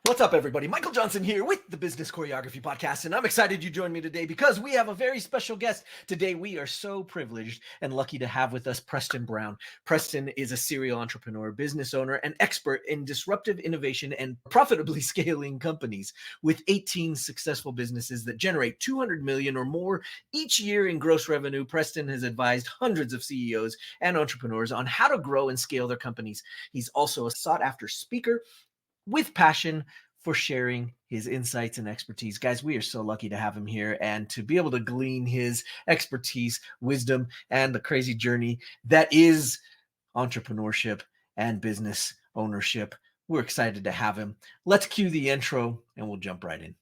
What's up, everybody? Michael Johnson here with the Business Choreography Podcast, and I'm excited you joined me today because we have a very special guest. Today, we are so privileged and lucky to have with us Preston Brown. Preston is a serial entrepreneur, business owner, and expert in disruptive innovation and profitably scaling companies. With 18 successful businesses that generate $200 million or more each year in gross revenue, Preston has advised hundreds of CEOs and entrepreneurs on how to grow and scale their companies. He's also a sought-after speaker with passion for sharing his insights and expertise. Guys, we are so lucky to have him here and to be able to glean his expertise, wisdom, and the crazy journey that is entrepreneurship and business ownership. We're excited to have him. Let's cue the intro and we'll jump right in.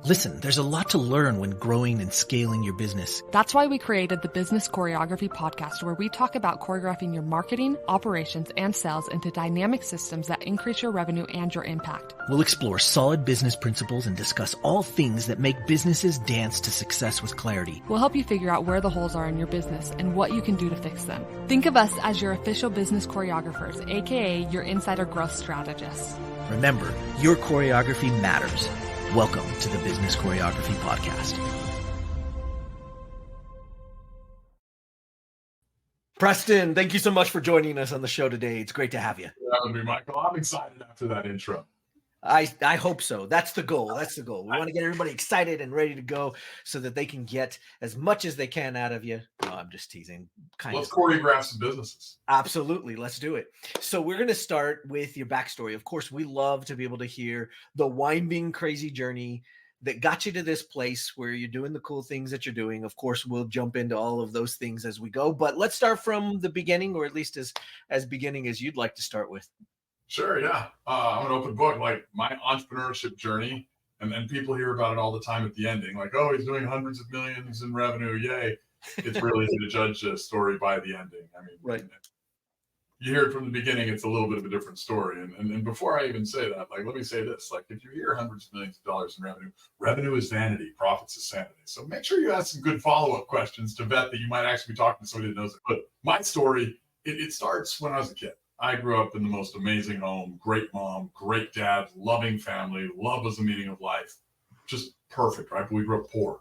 Listen, there's a lot to learn when growing and scaling your business. That's why we created the Business Choreography Podcast, where we talk about choreographing your marketing, operations, and sales into dynamic systems that increase your revenue and your impact. We'll explore solid business principles and discuss all things that make businesses dance to success with clarity. We'll help you figure out where the holes are in your business and what you can do to fix them. Think of us as your official business choreographers, aka your insider growth strategists. Remember, your choreography matters. Welcome to the Business Choreography Podcast. Preston, thank you so much for joining us on the show today. It's great to have you. That would be Michael. I'm excited after that intro. I hope so. That's the goal. We want to get everybody excited and ready to go so that they can get as much as they can out of you. No, I'm just teasing. Let's choreograph some businesses. Absolutely. Let's do it. So we're going to start with your backstory. Of course, we love to be able to hear the winding, crazy journey that got you to this place where you're doing the cool things that you're doing. Of course, we'll jump into all of those things as we go, but let's start from the beginning, or at least as beginning as you'd like to start with. Sure, yeah. I'm an open book, like my entrepreneurship journey, and then people hear about it all the time at the ending, like, oh, he's doing hundreds of millions in revenue, yay. It's really easy to judge a story by the ending. I mean, right. You hear it from the beginning, it's a little bit of a different story. And before I even say that, like, let me say this, like, if you hear hundreds of millions of dollars in revenue is vanity, profits is sanity. So make sure you ask some good follow-up questions to vet that you might actually be talking to somebody that knows it. But my story, it starts when I was a kid. I grew up in the most amazing home, great mom, great dad, loving family. Love was the meaning of life. Just perfect, right? But we grew up poor.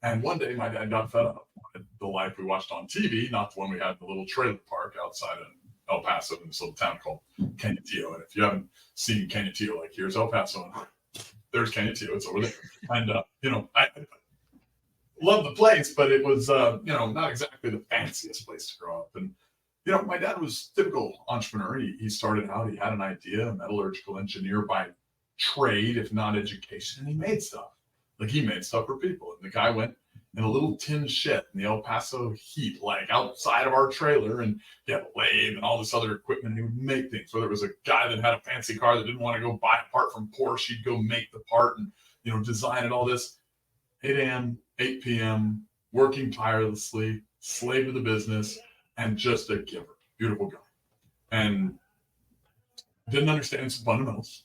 And one day my dad got fed up with the life we watched on TV, not the one we had in the little trailer park outside of El Paso in this little town called Canutillo. And if you haven't seen Canutillo, like, here's El Paso, and there's Canutillo, it's over there. And, I love the place, but it was, not exactly the fanciest place to grow up. And, my dad was a typical entrepreneur. He started out, he had an idea, a metallurgical engineer by trade, if not education, and he made stuff. Like, he made stuff for people. And the guy went in a little tin shed in the El Paso heat, like outside of our trailer, and he had a lathe and all this other equipment, and he would make things. Whether it was a guy that had a fancy car that didn't want to go buy a part from Porsche, he'd go make the part and, design it, all this. 8 a.m., 8 p.m., working tirelessly, slave to the business, and just a giver. Beautiful guy. And didn't understand some fundamentals,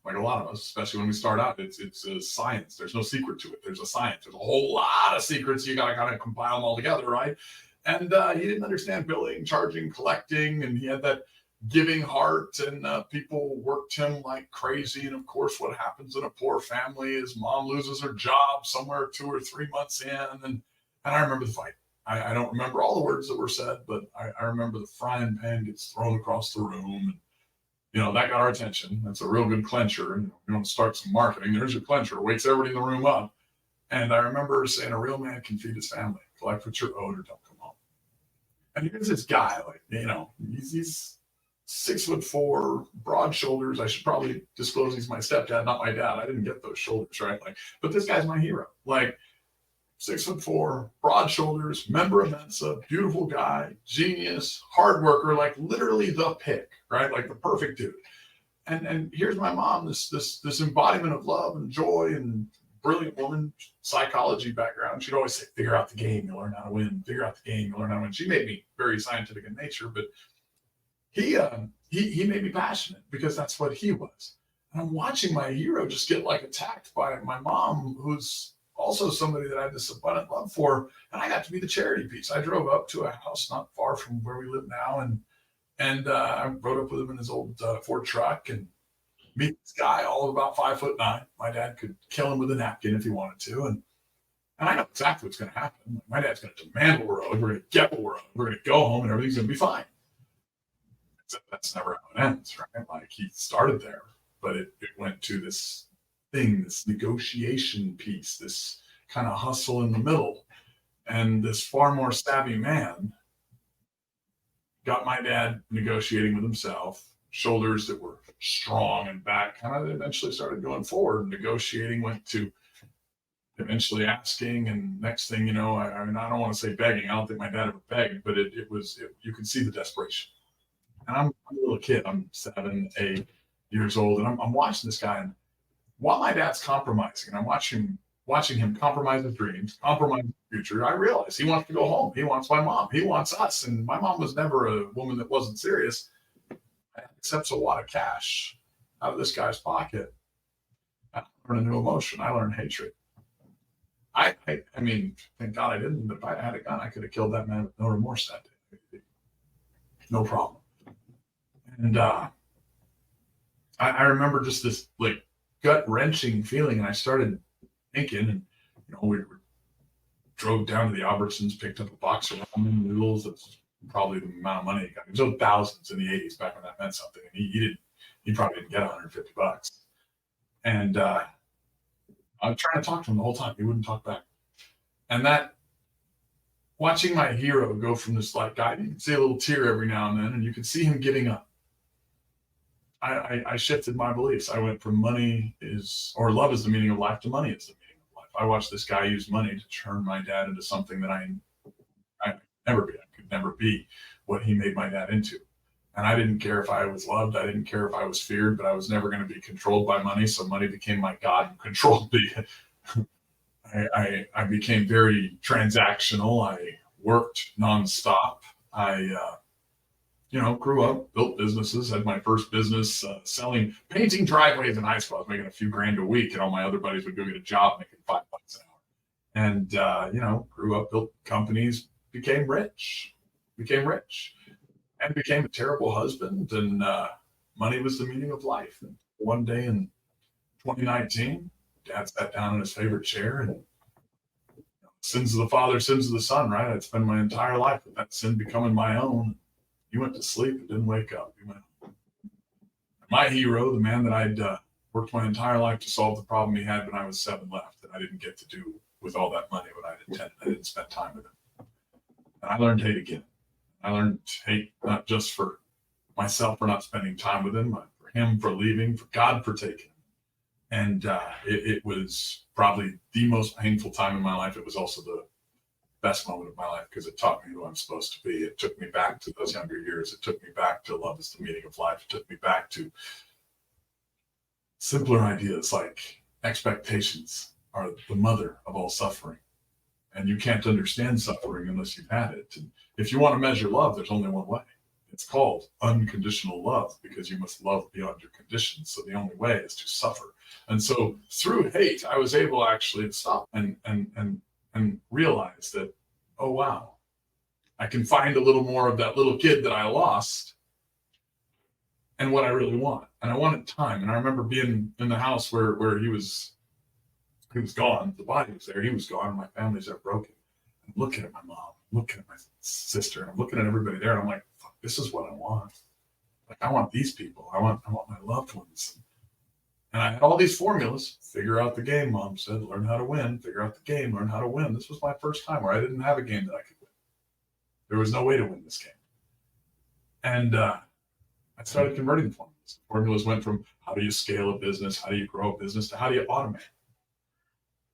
like a lot of us, especially when we start out. It's a science. There's no secret to it. There's a science. There's a whole lot of secrets. You got to kind of compile them all together, right? And he didn't understand billing, charging, collecting, and he had that giving heart, and people worked him like crazy. And of course, what happens in a poor family is mom loses her job somewhere 2 or 3 months in. And I remember the fight. I don't remember all the words that were said, but I remember the frying pan gets thrown across the room. And, that got our attention. That's a real good clencher. And you want to start some marketing. There's your clencher. Wakes everybody in the room up. And I remember saying, a real man can feed his family. Collect what you're owed or don't come home. And here's this guy, like, he's 6'4", broad shoulders. I should probably disclose he's my stepdad, not my dad. I didn't get those shoulders, right? Like, but this guy's my hero. Like, 6'4", broad shoulders, member of Mensa, beautiful guy, genius, hard worker, like literally the pick, right? Like the perfect dude. And here's my mom, this embodiment of love and joy and brilliant woman, psychology background. She'd always say, figure out the game, you'll learn how to win. Figure out the game, you'll learn how to win. She made me very scientific in nature, but he made me passionate because that's what he was. And I'm watching my hero just get like attacked by my mom, who's also somebody that I had this abundant love for. And I got to be the charity piece. I drove up to a house not far from where we live now. And I rode up with him in his old Ford truck. And meet this guy, all of about 5'9". My dad could kill him with a napkin if he wanted to. And I know exactly what's going to happen. My dad's going to demand what we're owed. We're going to get what we're owed. We're going to go home and everything's going to be fine. Except that's never how it ends, right? Like, he started there, but it went to this thing, this negotiation piece, this kind of hustle in the middle. And this far more savvy man got my dad negotiating with himself, shoulders that were strong and back, kind of eventually started going forward. Negotiating went to eventually asking, and next thing you know, I mean, I don't want to say begging. I don't think my dad ever begged, but you could see the desperation. And I'm a little kid. I'm 7, 8 years old, and I'm watching this guy. And while my dad's compromising, and I'm watching him compromise his dreams, compromise his future, I realize he wants to go home. He wants my mom. He wants us. And my mom was never a woman that wasn't serious. I accepts a lot of cash out of this guy's pocket. I learned a new emotion. I learned hatred. I mean, thank God I didn't. But if I had a gun, I could have killed that man with no remorse that day. No problem. And I remember just this like gut wrenching feeling, and I started thinking, and we drove down to the Albertsons, picked up a box of ramen noodles. That's probably the amount of money he got. It was thousands in the 80s back when that meant something. And he probably didn't get $150. And I was trying to talk to him the whole time. He wouldn't talk back. And that, watching my hero go from this like guy, you can see a little tear every now and then, and you can see him getting up. I shifted my beliefs. I went from love is the meaning of life to money is the meaning of life. I watched this guy use money to turn my dad into something that I could never be what he made my dad into. And I didn't care if I was loved. I didn't care if I was feared, but I was never going to be controlled by money. So money became my God and controlled me. I became very transactional. I worked nonstop. I grew up, built businesses, had my first business painting driveways in high school. I was making a few grand a week, and all my other buddies would go get a job making $5 an hour. And, grew up, built companies, became rich, and became a terrible husband. And money was the meaning of life. And one day in 2019, Dad sat down in his favorite chair, and sins of the father, sins of the son, right? I'd spent my entire life with that sin becoming my own. He went to sleep and didn't wake up. He went home. My hero, the man that I'd worked my entire life to solve the problem he had when I was 7 left, that I didn't get to do with all that money what I'd intended. I didn't spend time with him. And I learned hate again. I learned hate not just for myself for not spending time with him, but for him for leaving, for God for taking him. And it was probably the most painful time in my life. It was also the best moment of my life because it taught me who I'm supposed to be. It took me back to those younger years. It took me back to love is the meaning of life. It took me back to simpler ideas like expectations are the mother of all suffering. And you can't understand suffering unless you've had it. And if you want to measure love, there's only one way. It's called unconditional love because you must love beyond your conditions. So the only way is to suffer. And so through hate, I was able actually to stop and realize that, oh, wow, I can find a little more of that little kid that I lost and what I really want. And I wanted time. And I remember being in the house where he was gone. The body was there. He was gone. And my family's there broken. I'm looking at my mom, looking at my sister, and I'm looking at everybody there. And I'm like, fuck, this is what I want. Like, I want these people. I want my loved ones. And I had all these formulas. Figure out the game, Mom said. Learn how to win. Figure out the game. Learn how to win. This was my first time where I didn't have a game that I could win. There was no way to win this game. And I started converting the formulas. Formulas went from how do you scale a business, how do you grow a business, to how do you automate.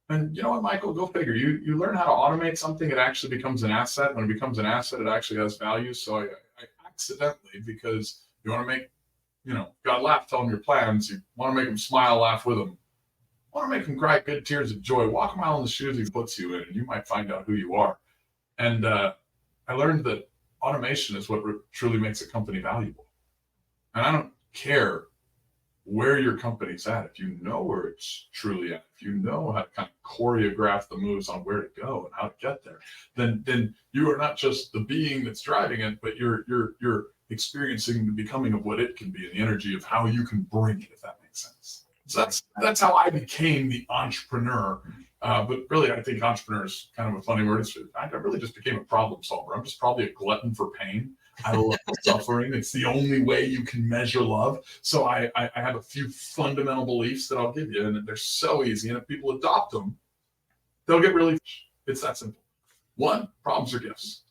And you know what, Michael? Go figure. You learn how to automate something, it actually becomes an asset. When it becomes an asset, it actually has value. So I accidentally, because you want to make, God laugh, tell them your plans. You want to make them smile, laugh with them. You want to make them cry good tears of joy. Walk a mile in the shoes he puts you in, and you might find out who you are. And I learned that automation is what truly makes a company valuable. And I don't care where your company's at. If you know where it's truly at, if you know how to kind of choreograph the moves on where to go and how to get there, then you are not just the being that's driving it, but you're experiencing the becoming of what it can be and the energy of how you can bring it, if that makes makes sense. So that's how I became the entrepreneur. But really, I think entrepreneur is kind of a funny word. I really just became a problem solver. I'm just probably a glutton for pain. I love suffering. It's the only way you can measure love. So I have a few fundamental beliefs that I'll give you, and they're so easy. And if people adopt them, they'll get really, it's that simple. One, problems are gifts.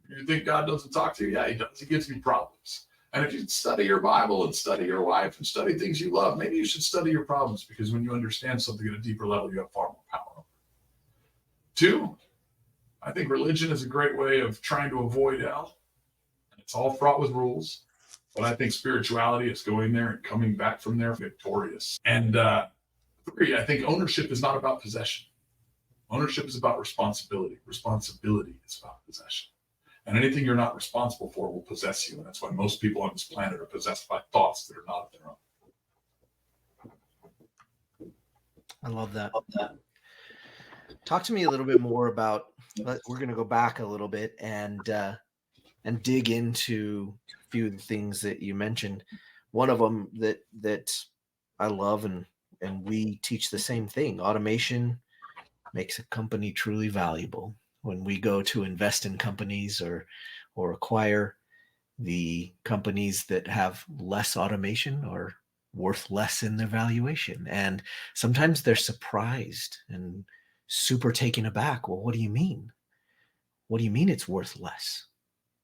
You think God doesn't talk to you? Yeah, he does. He gives you problems. And if you study your Bible and study your life and study things you love, maybe you should study your problems, because when you understand something at a deeper level, you have far more power. Two, I think religion is a great way of trying to avoid hell. It's all fraught with rules. But I think spirituality is going there and coming back from there victorious. And three, I think ownership is not about possession. Ownership is about responsibility. Responsibility is about possession. And anything you're not responsible for will possess you. And that's why most people on this planet are possessed by thoughts that are not of their own. I love that. Talk to me a little bit more about, we're going to go back a little bit and dig into a few of the things that you mentioned. One of them that I love, and we teach the same thing. Automation makes a company truly valuable. When we go to invest in companies or acquire, the companies that have less automation are worth less in their valuation. And sometimes they're surprised and super taken aback. Well, what do you mean? What do you mean it's worth less?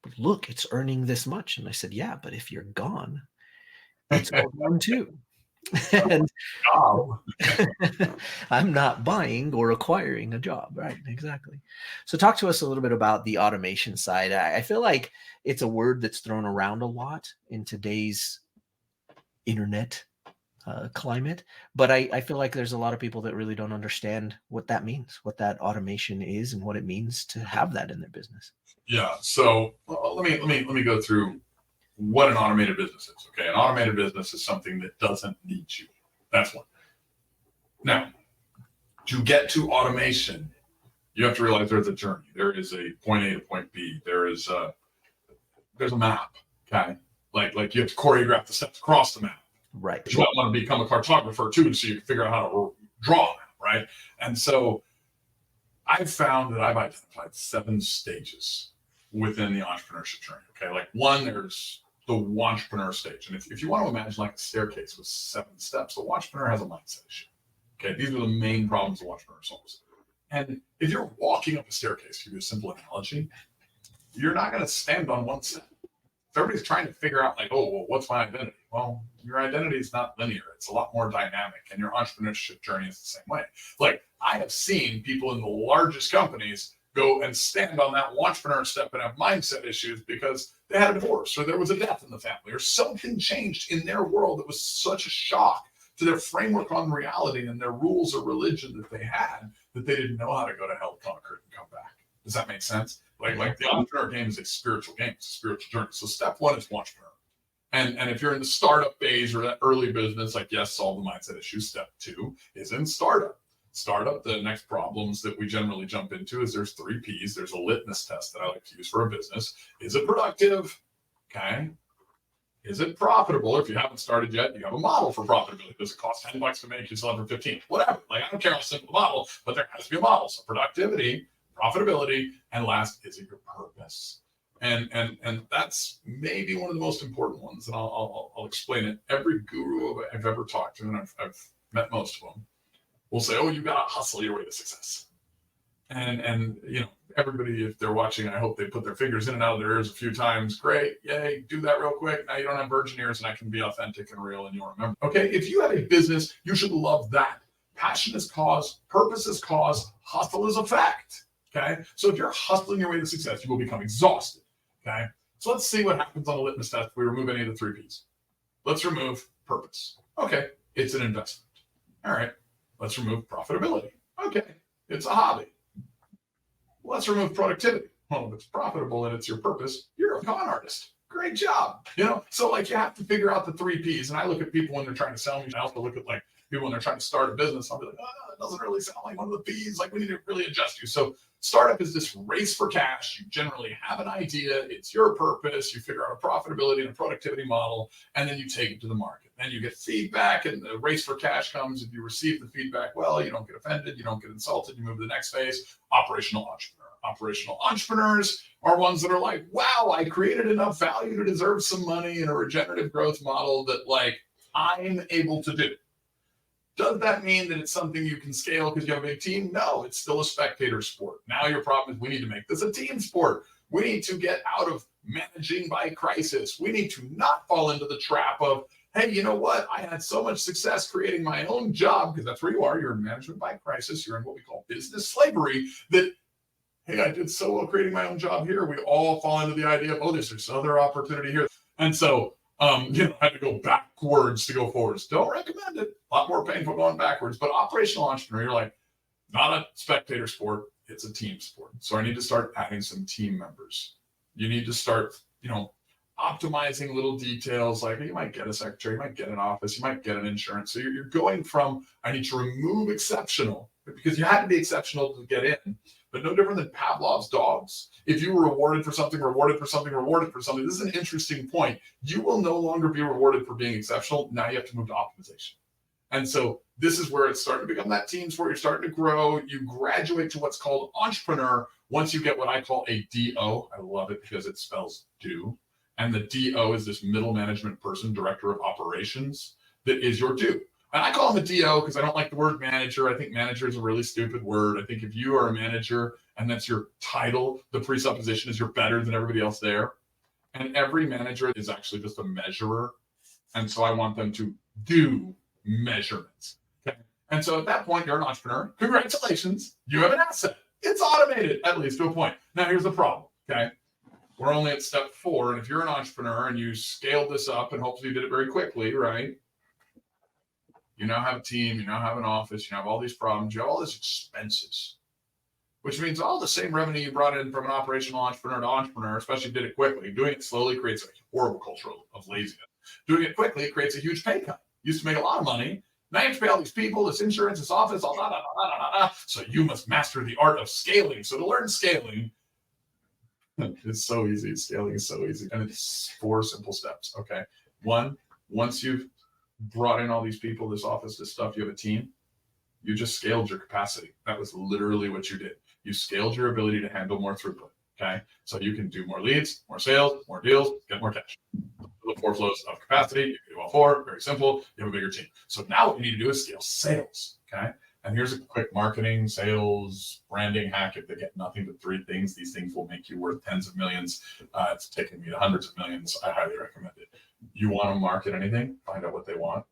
But look, it's earning this much. And I said, yeah, but if you're gone, it's gone too. And I'm not buying or acquiring a job. Right. Exactly. So talk to us a little bit about the automation side. I feel like it's a word that's thrown around a lot in today's internet climate, but I feel like there's a lot of people that really don't understand what that means, what that automation is, and what it means to have that in their business. Yeah. So let me go through what an automated business is. Okay. An automated business is something that doesn't need you. That's one. Now, to get to automation, you have to realize there's a journey. There is a point A to point B. There's a map. Okay. Like you have to choreograph the steps across the map. Right. But you might want to become a cartographer too, so you can figure out how to draw a map, right? And so I've found that I've identified 7 stages within the entrepreneurship journey. Okay. Like one, there's the entrepreneur stage. And if you want to imagine like a staircase with 7 steps, the entrepreneur has a mindset issue. Okay. These are the main problems the entrepreneur solves. And if you're walking up a staircase, to give you a simple analogy, you're not going to stand on one step. If everybody's trying to figure out like, oh, well, what's my identity? Well, your identity is not linear. It's a lot more dynamic. And your entrepreneurship journey is the same way. Like I have seen people in the largest companies go and stand on that entrepreneur step and have mindset issues because they had a divorce or there was a death in the family or something changed in their world that was such a shock to their framework on reality and their rules or religion that they had that they didn't know how to go to hell, conquer it, and come back. Does that make sense? Like the entrepreneur game is a spiritual game. It's a spiritual journey. So step 1 is entrepreneur. And if you're in the startup phase or that early business, like yes, solve the mindset issue. Step 2 is in startup. Startup, the next problems that we generally jump into is there's 3 Ps. There's a litmus test that I like to use for a business. Is it productive? Okay. Is it profitable? If you haven't started yet, you have a model for profitability. Does it cost $10 to make? You sell it for 15? Whatever. Like I don't care how simple the model, but there has to be a model. So productivity, profitability, and last, is it your purpose? And that's maybe one of the most important ones. And I'll explain it. Every guru I've ever talked to, and I've met most of them, will say, oh, you got to hustle your way to success. And you know, everybody, if they're watching, I hope they put their fingers in and out of their ears a few times. Great. Yay. Do that real quick. Now you don't have virgin ears and I can be authentic and real and you'll remember. Okay. If you have a business, you should love that. Passion is cause, purpose is cause, hustle is effect. Okay. So if you're hustling your way to success, you will become exhausted. Okay. So let's see what happens on a litmus test if we remove any of the 3 Ps. Let's remove purpose. Okay. It's an investment. All right. Let's remove profitability. Okay. It's a hobby. Let's remove productivity. Well, if it's profitable and it's your purpose, you're a con artist. Great job. You know, so like you have to figure out the 3 Ps. And I look at people when they're trying to sell me. I also look at like people when they're trying to start a business, I'll be like, oh, it doesn't really sound like one of the P's. Like we need to really adjust you. So startup is this race for cash. You generally have an idea. It's your purpose. You figure out a profitability and a productivity model, and then you take it to the market. Then you get feedback, and the race for cash comes. If you receive the feedback well, you don't get offended. You don't get insulted. You move to the next phase, operational entrepreneur. Operational entrepreneurs are ones that are like, wow, I created enough value to deserve some money in a regenerative growth model that like I'm able to do. Does that mean that it's something you can scale because you have a big team? No, it's still a spectator sport. Now your problem is we need to make this a team sport. We need to get out of managing by crisis. We need to not fall into the trap of, hey, you know what? I had so much success creating my own job, because that's where you are. You're in management by crisis. You're in what we call business slavery, that hey, I did so well creating my own job here. We all fall into the idea of, oh, there's this other opportunity here. And so, I had to go backwards to go forwards. Don't recommend it. A lot more painful going backwards. But operational entrepreneur, you're like, not a spectator sport. It's a team sport. So I need to start adding some team members. You need to start, optimizing little details. Like you might get a secretary, you might get an office, you might get an insurance. So you're going from, I need to remove exceptional, because you had to be exceptional to get in. But no different than Pavlov's dogs. If you were rewarded for something, rewarded for something, rewarded for something, this is an interesting point. You will no longer be rewarded for being exceptional. Now you have to move to optimization. And so this is where it's starting to become that team sport. You're starting to grow. You graduate to what's called entrepreneur once you get what I call a DO. I love it because it spells do. And the DO is this middle management person, director of operations, that is your do. And I call him a DO because I don't like the word manager. I think manager is a really stupid word. I think if you are a manager and that's your title, the presupposition is you're better than everybody else there. And every manager is actually just a measurer. And so I want them to do measurements. Okay. And so at that point, you're an entrepreneur. Congratulations. You have an asset. It's automated, at least to a point. Now, here's the problem. Okay. We're only at step 4. And if you're an entrepreneur and you scaled this up and hopefully you did it very quickly, right? You now have a team, you now have an office, you have all these problems, you have all these expenses, which means all the same revenue you brought in from an operational entrepreneur to entrepreneur, especially if you did it quickly. Doing it slowly creates a horrible culture of laziness. Doing it quickly, it creates a huge pay cut. You used to make a lot of money. Now you have to pay all these people, this insurance, this office, all da. So you must master the art of scaling. So to learn scaling, it's so easy. Scaling is so easy. And it's 4 simple steps. Okay. 1, once you've brought in all these people, this office, this stuff, you have a team, you just scaled your capacity. That was literally what you did. You scaled your ability to handle more throughput. Okay. So you can do more leads, more sales, more deals, get more cash. The 4 flows of capacity. You can do all 4. Very simple. You have a bigger team. So now what you need to do is scale sales. Okay. And here's a quick marketing, sales, branding hack. If they get nothing but 3 things, these things will make you worth tens of millions. It's taken me to hundreds of millions. I highly recommend it. You want to market anything, find out what they want.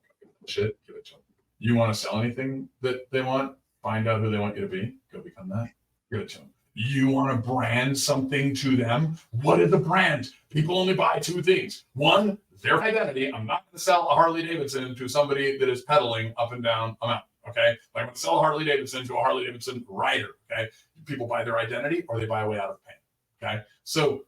Shit, give it to them. You want to sell anything that they want, find out who they want you to be. Go become that. Give it to them. You want to brand something to them. What is the brand? People only buy 2 things. 1, their identity. I'm not going to sell a Harley Davidson to somebody that is pedaling up and down a mountain. Okay. But I'm going to sell a Harley Davidson to a Harley Davidson rider. Okay. People buy their identity or they buy a way out of pain. Okay. So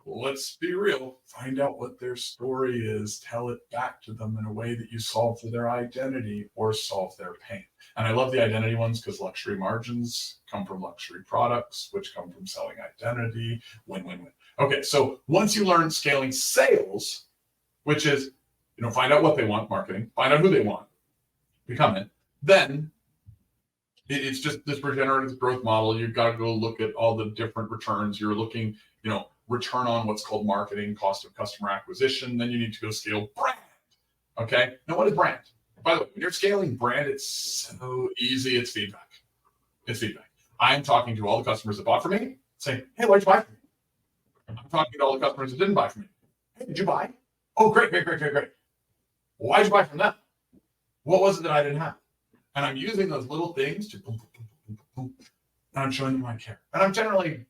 let's be real. Find out what their story is. Tell it back to them in a way that you solve for their identity or solve their pain. And I love the identity ones because luxury margins come from luxury products, which come from selling identity. Win, win, win. Okay. So once you learn scaling sales, which is, find out what they want, marketing, find out who they want, become it. Then it's just this regenerative growth model. You've got to go look at all the different returns. You're looking, return on what's called marketing, cost of customer acquisition. Then you need to go scale brand. Okay. Now, what is brand? By the way, when you're scaling brand, it's so easy. It's feedback. It's feedback. I'm talking to all the customers that bought from me, saying, hey, why'd you buy from me? I'm talking to all the customers that didn't buy from me. Hey, did you buy? Oh, great. Why'd you buy from them? What was it that I didn't have? And I'm using those little things to boom, boom, boom, boom, boom, and I'm showing them I care. And I'm generally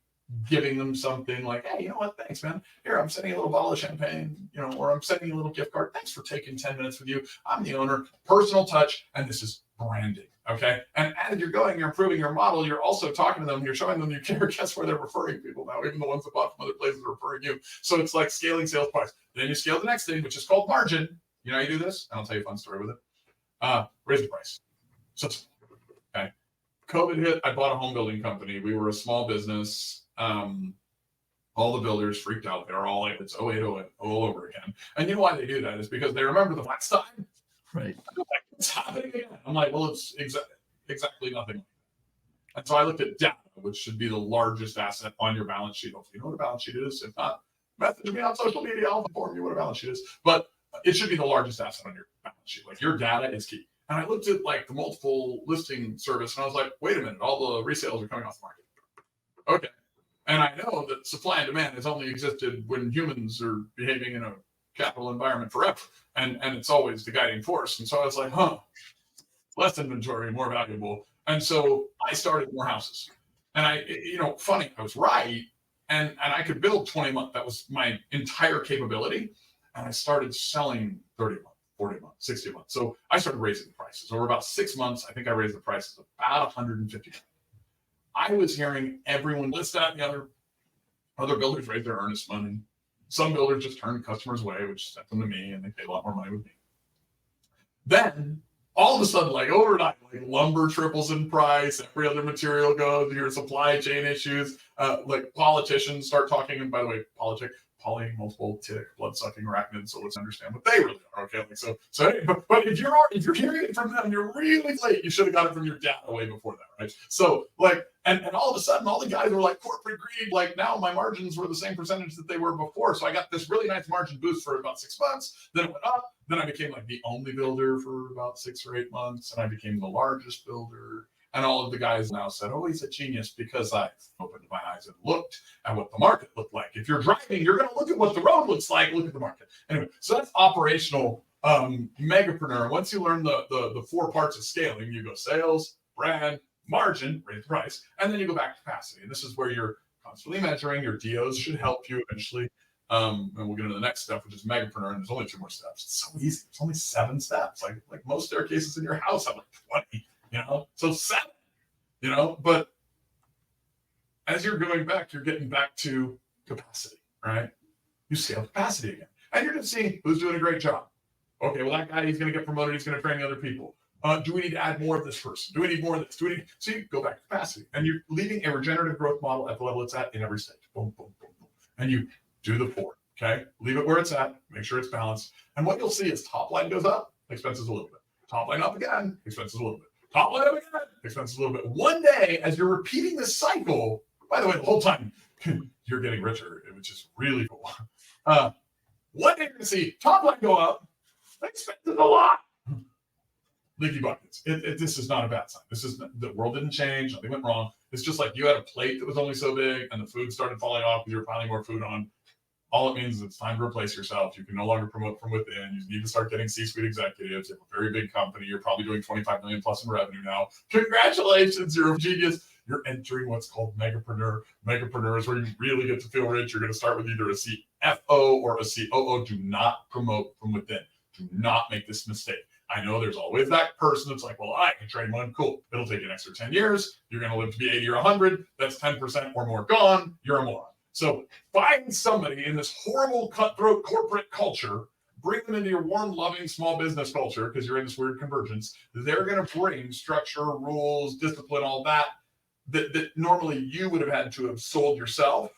giving them something like, hey, you know what? Thanks, man. Here, I'm sending you a little bottle of champagne, or I'm sending you a little gift card. Thanks for taking 10 minutes with you. I'm the owner, personal touch, and this is branding. Okay. And as you're going, you're improving your model. You're also talking to them. You're showing them you care. Guess where they're referring people now? Even the ones that bought from other places are referring you. So it's like scaling sales price. Then you scale the next thing, which is called margin. You know how you do this? And I'll tell you a fun story with it. Raise the price. So, okay. COVID hit. I bought a home building company. We were a small business. All the builders freaked out. They're all like, it's 08, all over again. And you know why they do that is because they remember the last time. Right. Like, what's happening again? I'm like, well, it's exactly nothing. And so I looked at data, which should be the largest asset on your balance sheet. Hopefully you know what a balance sheet is. If not, message me on social media. I'll inform you what a balance sheet is. But it should be the largest asset on your balance sheet. Like your data is key. And I looked at like the multiple listing service and I was like, wait a minute, all the resales are coming off the market. Okay. And I know that supply and demand has only existed when humans are behaving in a capital environment forever. And it's always the guiding force. And so I was like, less inventory, more valuable. And so I started more houses. And funny, I was right. And I could build 20 a month. That was my entire capability. And I started selling 30 a month, 40 a month, 60 a month. So I started raising the prices. Over about 6 months, I think I raised the prices about 150. I was hearing everyone list that and the other builders raise their earnest money. Some builders just turned customers away, which sent them to me, and they paid a lot more money with me. Then all of a sudden, like overnight, like lumber triples in price, every other material goes, your supply chain issues, like politicians start talking, and by the way, poly, multiple, tick, blood-sucking arachnids, so let's understand what they really are, okay? Like so but if you're hearing it from them, you're really late. You should have got it from your dad way before that, right? So like, and all of a sudden, all the guys were like corporate greed. Like now my margins were the same percentage that they were before. So I got this really nice margin boost for about 6 months. Then it went up. Then I became like the only builder for about 6 or 8 months. And I became the largest builder. And all of the guys now said, oh, he's a genius because I opened my eyes and looked at what the market looked like. If you're driving, you're going to look at what the road looks like. Look at the market. Anyway, so that's operational megapreneur. Once you learn the 4 parts of scaling, you go sales, brand, margin, raise the price, and then you go back to capacity. And this is where you're constantly measuring. Your DOs should help you eventually. And we'll get into the next step, which is megapreneur. And there's only 2 more steps. It's so easy. It's only 7 steps. Like most staircases in your house have like 20. So 7, but as you're going back, you're getting back to capacity, right? You scale capacity again. And you're going to see who's doing a great job. Okay, well, that guy, he's going to get promoted. He's going to train other people. Do we need to add more of this person? Do we need more of this? So you go back to capacity. And you're leaving a regenerative growth model at the level it's at in every stage. Boom, boom, boom, boom. And you do the 4, okay? Leave it where it's at. Make sure it's balanced. And what you'll see is top line goes up, expenses a little bit. Top line up again, expenses a little bit. Top line up again, expenses a little bit. One day, as you're repeating this cycle, by the way, the whole time, you're getting richer, which is really cool. One day you're going to see top line go up, expenses a lot. Leaky buckets. This is not a bad sign. The world didn't change. Nothing went wrong. It's just like you had a plate that was only so big and the food started falling off because you were piling more food on. All it means is it's time to replace yourself. You can no longer promote from within. You need to start getting C-suite executives. You have a very big company. You're probably doing 25 million plus in revenue now. Congratulations, you're a genius. You're entering what's called megapreneur. Megapreneur is where you really get to feel rich. You're going to start with either a CFO or a COO. Do not promote from within. Do not make this mistake. I know there's always that person that's like, well, I can train one. Cool. It'll take an extra 10 years. You're going to live to be 80 or 100. That's 10% or more gone. You're a moron. So find somebody in this horrible cutthroat corporate culture, bring them into your warm, loving small business culture because you're in this weird convergence. They're going to bring structure, rules, discipline, all that normally you would have had to have sold yourself.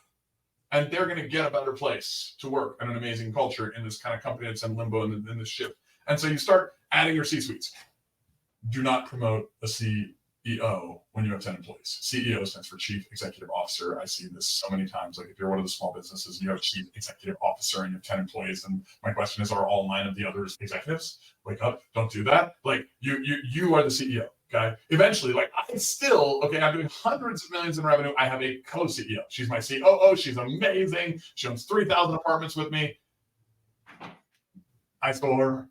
And they're going to get a better place to work and an amazing culture in this kind of company that's in limbo in this shift. And so you start adding your C-suites. Do not promote a CEO when you have 10 employees. CEO stands for Chief Executive Officer. I see this so many times. Like if you're one of the small businesses and you have a Chief Executive Officer and you have 10 employees, and my question is, are all 9 of the others executives? Wake up, don't do that. Like you are the CEO, okay? Eventually, like I'm doing hundreds of millions in revenue. I have a co-CEO. She's my COO. She's amazing. She owns 3,000 apartments with me. I stole her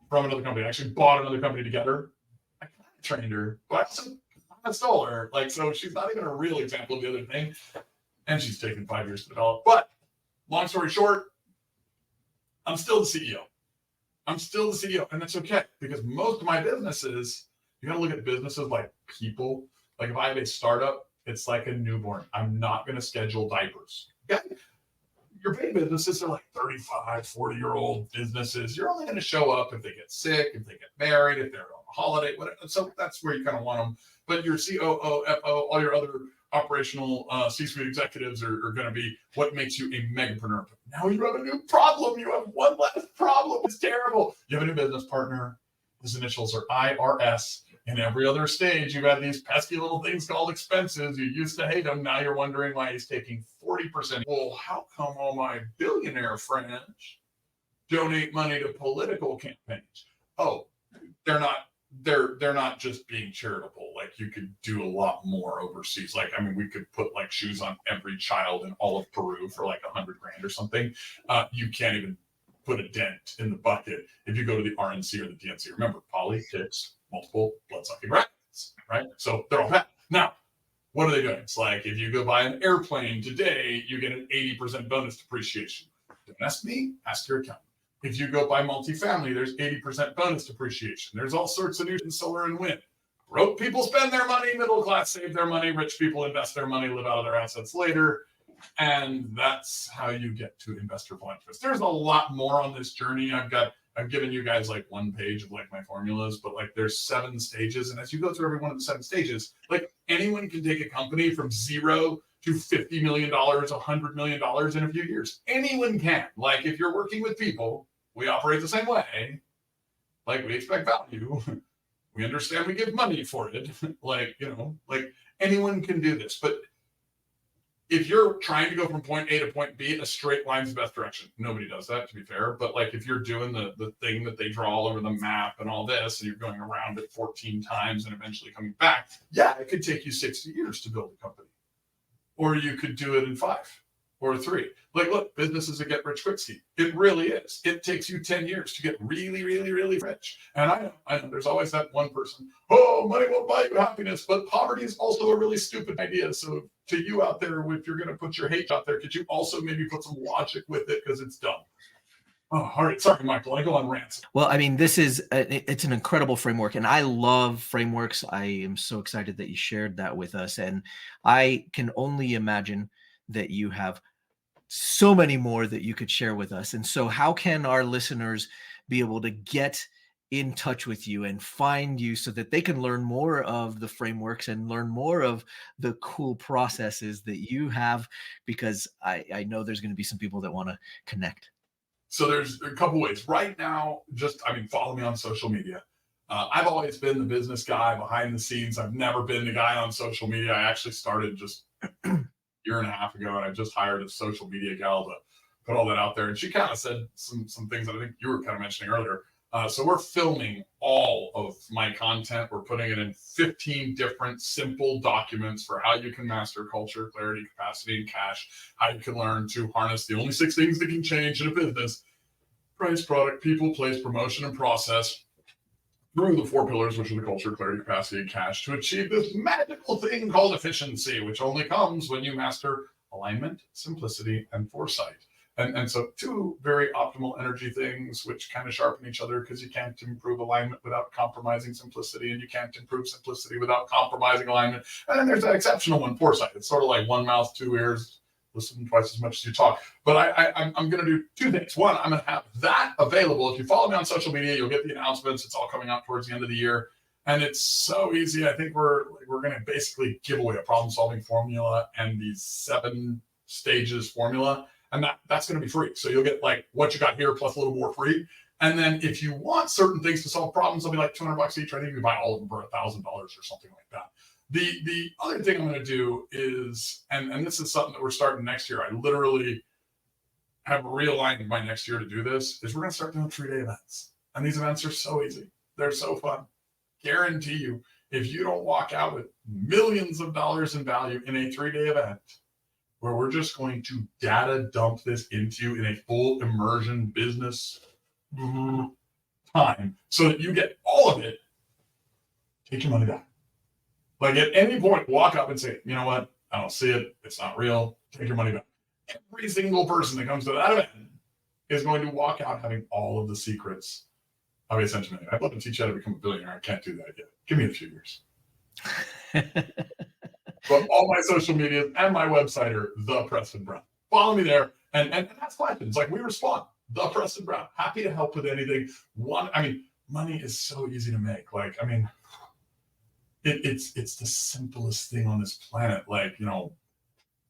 from another company. I actually bought another company together. I trained her, but I stole her. Like, so she's not even a real example of the other thing. And she's taken 5 years to develop. But long story short, I'm still the CEO. And that's okay because most of my businesses, you got to look at businesses like people. Like if I have a startup, it's like a newborn. I'm not going to schedule diapers. Okay? Your big businesses are like 35, 40-year-old businesses. You're only going to show up if they get sick, if they get married, if they're on holiday, whatever. So that's where you kind of want them. But your COO, FO, all your other operational C-suite executives are going to be what makes you a megapreneur. But now you have a new problem. You have one less problem. It's terrible. You have a new business partner. His initials are IRS. In every other stage, you've had these pesky little things called expenses. You used to hate them. Now you're wondering why he's taking 40%. Well, how come all my billionaire friends donate money to political campaigns? Oh, they're not just being charitable. Like, you could do a lot more overseas. Like, I mean, we could put like shoes on every child in all of Peru for like $100,000 or something. You can't even put a dent in the bucket if you go to the RNC or the DNC. Remember, politics, multiple blood-sucking rabbits, right? So they're all bad. Now, what are they doing? It's like, if you go buy an airplane today, you get an 80% bonus depreciation. Don't ask me, ask your accountant. If you go buy multifamily, there's 80% bonus depreciation. There's all sorts of new in solar and wind. Broke people spend their money, middle class save their money, rich people invest their money, live out of their assets later. And that's how you get to investor philanthropist. There's a lot more on this journey. I've given you guys like one page of like my formulas, but like there's 7 stages. And as you go through every one of the 7 stages, like anyone can take a company from 0 to $50 million, $100 million in a few years. Anyone can. Like, if you're working with people, we operate the same way. Like, we expect value. We understand we give money for it. Like, you know, like anyone can do this. But if you're trying to go from point A to point B, a straight line's the best direction. Nobody does that, to be fair. But like, if you're doing the thing that they draw all over the map and all this, and you're going around it 14 times and eventually coming back, yeah, it could take you 60 years to build a company. Or you could do it in 5 or 3. Like, look, business is a get rich quick scheme. It really is. It takes you 10 years to get really, really, really rich. And I know there's always that one person, oh, money won't buy you happiness, but poverty is also a really stupid idea. So to you out there, if you're going to put your hate out there, could you also maybe put some logic with it, because it's dumb? Oh, all right. Sorry, Michael. I go on rants. Well, I mean, it's an incredible framework, and I love frameworks. I am so excited that you shared that with us. And I can only imagine that you have so many more that you could share with us. And so how can our listeners be able to get in touch with you and find you so that they can learn more of the frameworks and learn more of the cool processes that you have? Because I know there's going to be some people that want to connect. So there's a couple ways. Right now, follow me on social media. I've always been the business guy behind the scenes. I've never been the guy on social media. I actually started just a year and a half ago, and I just hired a social media gal to put all that out there. And she kind of said some things that I think you were kind of mentioning earlier. So we're filming all of my content. We're putting it in 15 different simple documents for how you can master culture, clarity, capacity, and cash, how you can learn to harness the only 6 things that can change in a business: price, product, people, place, promotion, and process, through the 4 pillars, which are the culture, clarity, capacity, and cash, to achieve this magical thing called efficiency, which only comes when you master alignment, simplicity, and foresight. And so 2 very optimal energy things, which kind of sharpen each other, because you can't improve alignment without compromising simplicity, and you can't improve simplicity without compromising alignment. And then there's that exceptional one, foresight. It's sort of like 1 mouth, 2 ears, listen twice as much as you talk. But I'm going to do 2 things. One, I'm going to have that available. If you follow me on social media, you'll get the announcements. It's all coming out towards the end of the year. And it's so easy. I think we're going to basically give away a problem-solving formula and the 7 stages formula. And that's going to be free. So you'll get like what you got here plus a little more free. And then if you want certain things to solve problems, they'll be like $200 each. I think you can buy all of them for $1,000 or something like that. The other thing I'm going to do is, and this is something that we're starting next year. I literally have realigned my next year to do this, is we're going to start doing 3-day events. And these events are so easy. They're so fun. Guarantee you, if you don't walk out with millions of dollars in value in a 3-day event, where we're just going to data dump this into in a full immersion business time, so that you get all of it, take your money back. Like, at any point, walk up and say, you know what? I don't see it. It's not real. Take your money back. Every single person that comes to that event is going to walk out having all of the secrets of a centennial. I'd love to teach you how to become a billionaire. I can't do that yet. Give me a few years. But all my social media and my website are The Preston Brown. Follow me there and ask questions. Like, we respond. The Preston Brown. Happy to help with anything. money is so easy to make. Like, I mean, it's the simplest thing on this planet. Like, you know,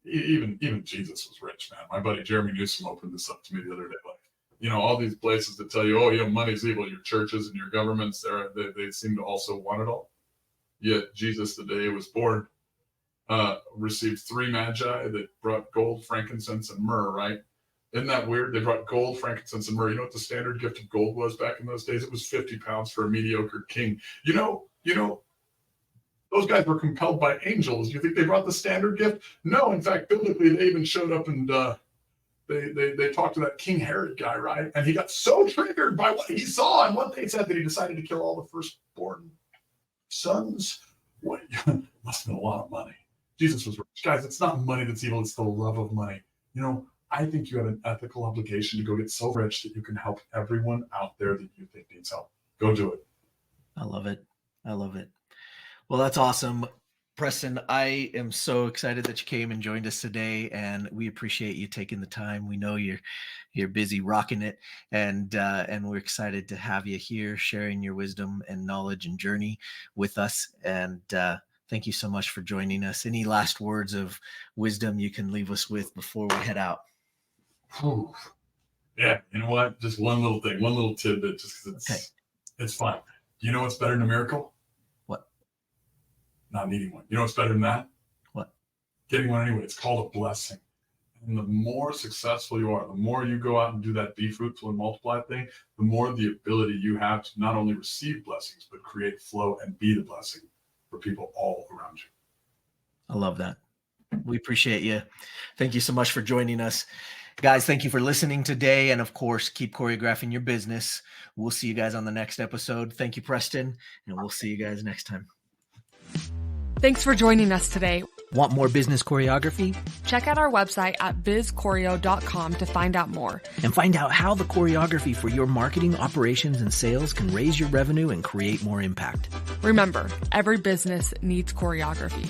even Jesus was rich, man. My buddy Jeremy Newsom opened this up to me the other day. Like, you know, all these places that tell you, oh, yeah, money's evil. Your churches and your governments, they seem to also want it all. Yet Jesus, the day he was born, received 3 magi that brought gold, frankincense, and myrrh, right? Isn't that weird? They brought gold, frankincense, and myrrh. You know what the standard gift of gold was back in those days? It was 50 pounds for a mediocre king. You know, those guys were compelled by angels. You think they brought the standard gift? No, in fact, biblically, they even showed up and they talked to that King Herod guy, right? And he got so triggered by what he saw and what they said that he decided to kill all the firstborn sons. What? Must have been a lot of money. Jesus was rich. Guys, it's not money that's evil. It's the love of money. You know, I think you have an ethical obligation to go get so rich that you can help everyone out there that you think needs help. Go do it. I love it. I love it. Well, that's awesome. Preston, I am so excited that you came and joined us today, and we appreciate you taking the time. We know you're busy rocking it, and we're excited to have you here sharing your wisdom and knowledge and journey with us. And thank you so much for joining us. Any last words of wisdom you can leave us with before we head out? Whew. Yeah, you know what? Just one little thing, one little tidbit, just because it's fun. You know what's better than a miracle? What? Not needing one. You know what's better than that? What? Getting one anyway. It's called a blessing. And the more successful you are, the more you go out and do that be fruitful and multiply thing, the more the ability you have to not only receive blessings, but create flow and be the blessing for people all around you. I love that. We appreciate you. Thank you so much for joining us. Guys, thank you for listening today. And of course, keep choreographing your business. We'll see you guys on the next episode. Thank you, Preston. And we'll see you guys next time. Thanks for joining us today. Want more business choreography? Check out our website at bizchoreo.com to find out more. And find out how the choreography for your marketing, operations, and sales can raise your revenue and create more impact. Remember, every business needs choreography.